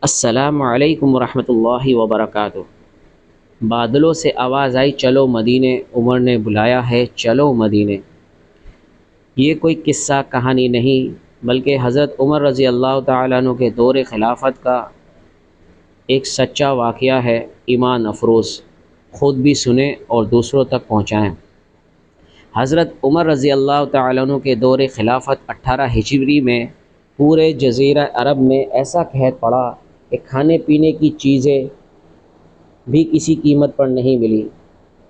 السلام علیکم ورحمۃ اللہ وبرکاتہ۔ بادلوں سے آواز آئی چلو مدینے، عمر نے بلایا ہے چلو مدینے۔ یہ کوئی قصہ کہانی نہیں بلکہ حضرت عمر رضی اللہ تعالیٰ عنہ کے دور خلافت کا ایک سچا واقعہ ہے، ایمان افروز۔ خود بھی سنیں اور دوسروں تک پہنچائیں۔ حضرت عمر رضی اللہ تعالیٰ عنہ کے دور خلافت 18 ہجری میں پورے جزیرہ عرب میں ایسا قحط پڑا کہ کھانے پینے کی چیزیں بھی کسی قیمت پر نہیں ملی۔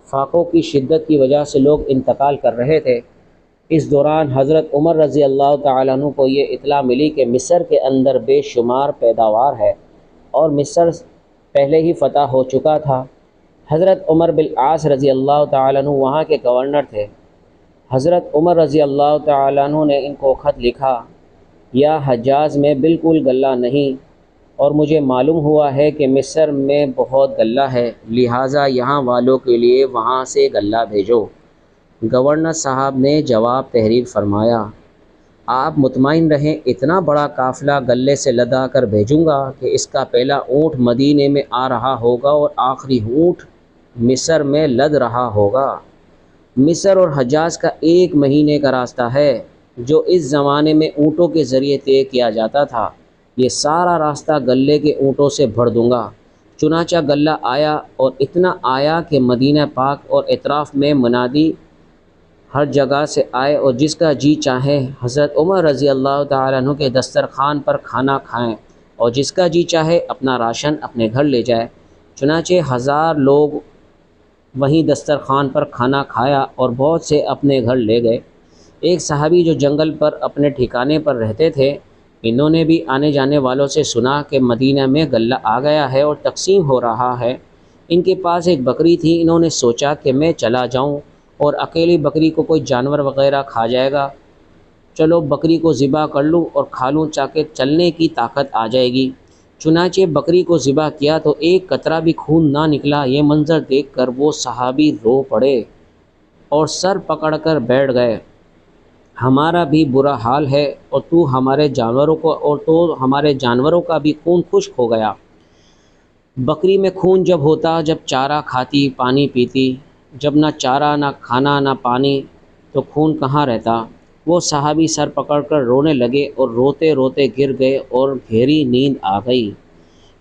فاقوں کی شدت کی وجہ سے لوگ انتقال کر رہے تھے۔ اس دوران حضرت عمر رضی اللہ تعالیٰ عنہ کو یہ اطلاع ملی کہ مصر کے اندر بے شمار پیداوار ہے اور مصر پہلے ہی فتح ہو چکا تھا۔ حضرت عمر بن العاص رضی اللہ تعالیٰ عنہ وہاں کے گورنر تھے۔ حضرت عمر رضی اللہ تعالیٰ عنہ نے ان کو خط لکھا، یا حجاز میں بالکل غلہ نہیں اور مجھے معلوم ہوا ہے کہ مصر میں بہت غلہ ہے، لہٰذا یہاں والوں کے لیے وہاں سے غلہ بھیجو۔ گورنر صاحب نے جواب تحریر فرمایا، آپ مطمئن رہیں، اتنا بڑا قافلہ غلے سے لدا کر بھیجوں گا کہ اس کا پہلا اونٹ مدینے میں آ رہا ہوگا اور آخری اونٹ مصر میں لد رہا ہوگا۔ مصر اور حجاز کا 1 مہینے کا راستہ ہے جو اس زمانے میں اونٹوں کے ذریعے طے کیا جاتا تھا۔ یہ سارا راستہ غلے کے اونٹوں سے بھر دوں گا۔ چنانچہ غلہ آیا اور اتنا آیا کہ مدینہ پاک اور اطراف میں منادی ہر جگہ سے آئے اور جس کا جی چاہے حضرت عمر رضی اللہ تعالیٰ عنہ کے دسترخوان پر کھانا کھائیں اور جس کا جی چاہے اپنا راشن اپنے گھر لے جائے۔ چنانچہ 1000 لوگ وہیں دسترخوان پر کھانا کھایا اور بہت سے اپنے گھر لے گئے۔ ایک صحابی جو جنگل پر اپنے ٹھکانے پر رہتے تھے، انہوں نے بھی آنے جانے والوں سے سنا کہ مدینہ میں غلہ آ گیا ہے اور تقسیم ہو رہا ہے۔ ان کے پاس ایک بکری تھی، انہوں نے سوچا کہ میں چلا جاؤں اور اکیلی بکری کو کوئی جانور وغیرہ کھا جائے گا، چلو بکری کو ذبح کر لوں اور کھا لوں تاکہ چلنے کی طاقت آ جائے گی۔ چنانچہ بکری کو ذبح کیا تو ایک قطرہ بھی خون نہ نکلا۔ یہ منظر دیکھ کر وہ صحابی رو پڑے اور سر پکڑ کر بیٹھ گئے، ہمارا بھی برا حال ہے اور تو ہمارے جانوروں کا بھی خون خشک ہو گیا۔ بکری میں خون جب ہوتا، جب چارہ کھاتی پانی پیتی، جب نہ چارہ نہ کھانا نہ پانی تو خون کہاں رہتا۔ وہ صحابی سر پکڑ کر رونے لگے اور روتے روتے گر گئے اور گہری نیند آ گئی۔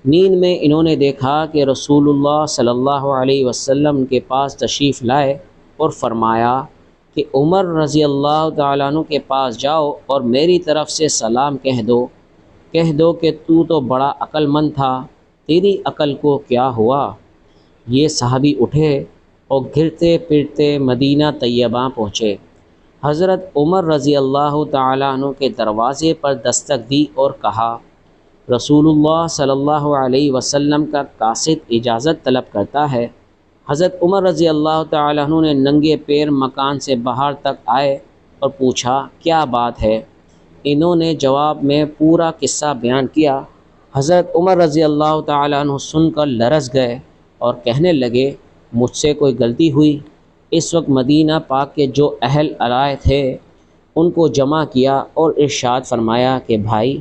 نیند میں انہوں نے دیکھا کہ رسول اللہ صلی اللہ علیہ وسلم کے پاس تشریف لائے اور فرمایا کہ عمر رضی اللہ تعالیٰ عنہ کے پاس جاؤ اور میری طرف سے سلام کہہ دو کہ تو بڑا عقل مند تھا، تیری عقل کو کیا ہوا۔ یہ صحابی اٹھے اور گرتے پھرتے مدینہ طیبہ پہنچے۔ حضرت عمر رضی اللہ تعالیٰ عنہ کے دروازے پر دستک دی اور کہا، رسول اللہ صلی اللہ علیہ وسلم کا قاصد اجازت طلب کرتا ہے۔ حضرت عمر رضی اللہ تعالیٰ عنہ نے ننگے پیر مکان سے باہر تک آئے اور پوچھا، کیا بات ہے؟ انہوں نے جواب میں پورا قصہ بیان کیا۔ حضرت عمر رضی اللہ تعالیٰ عنہ سن کر لرز گئے اور کہنے لگے، مجھ سے کوئی غلطی ہوئی؟ اس وقت مدینہ پاک کے جو اہل رائے تھے ان کو جمع کیا اور ارشاد فرمایا کہ بھائی،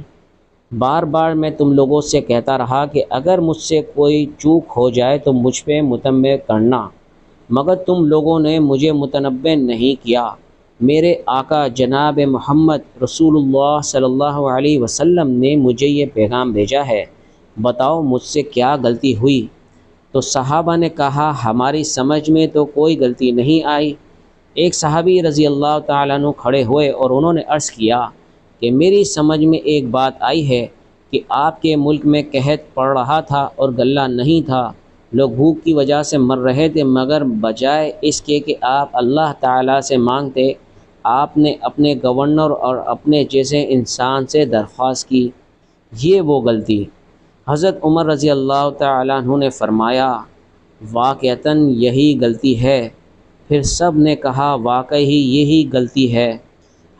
بار بار میں تم لوگوں سے کہتا رہا کہ اگر مجھ سے کوئی چوک ہو جائے تو مجھ پہ متنبع کرنا، مگر تم لوگوں نے مجھے متنبع نہیں کیا۔ میرے آقا جناب محمد رسول اللہ صلی اللہ علیہ وسلم نے مجھے یہ پیغام بھیجا ہے، بتاؤ مجھ سے کیا غلطی ہوئی؟ تو صحابہ نے کہا، ہماری سمجھ میں تو کوئی غلطی نہیں آئی۔ ایک صحابی رضی اللہ تعالیٰ عنہ کھڑے ہوئے اور انہوں نے عرض کیا کہ میری سمجھ میں ایک بات آئی ہے کہ آپ کے ملک میں قحط پڑ رہا تھا اور غلہ نہیں تھا، لوگ بھوک کی وجہ سے مر رہے تھے، مگر بجائے اس کے کہ آپ اللہ تعالیٰ سے مانگتے، آپ نے اپنے گورنر اور اپنے جیسے انسان سے درخواست کی۔ یہ وہ غلطی۔ حضرت عمر رضی اللہ تعالیٰ عنہ نے فرمایا، واقعتاً یہی غلطی ہے۔ پھر سب نے کہا، واقعی یہی غلطی ہے۔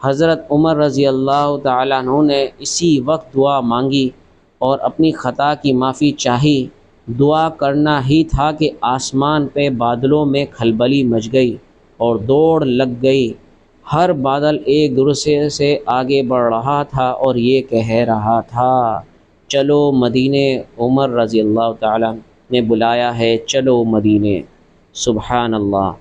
حضرت عمر رضی اللہ تعالیٰ عنہ نے اسی وقت دعا مانگی اور اپنی خطا کی معافی چاہی۔ دعا کرنا ہی تھا کہ آسمان پہ بادلوں میں کھلبلی مچ گئی اور دوڑ لگ گئی۔ ہر بادل ایک دوسرے سے آگے بڑھ رہا تھا اور یہ کہہ رہا تھا، چلو مدینے، عمر رضی اللہ تعالیٰ نے بلایا ہے چلو مدینے، سبحان اللہ۔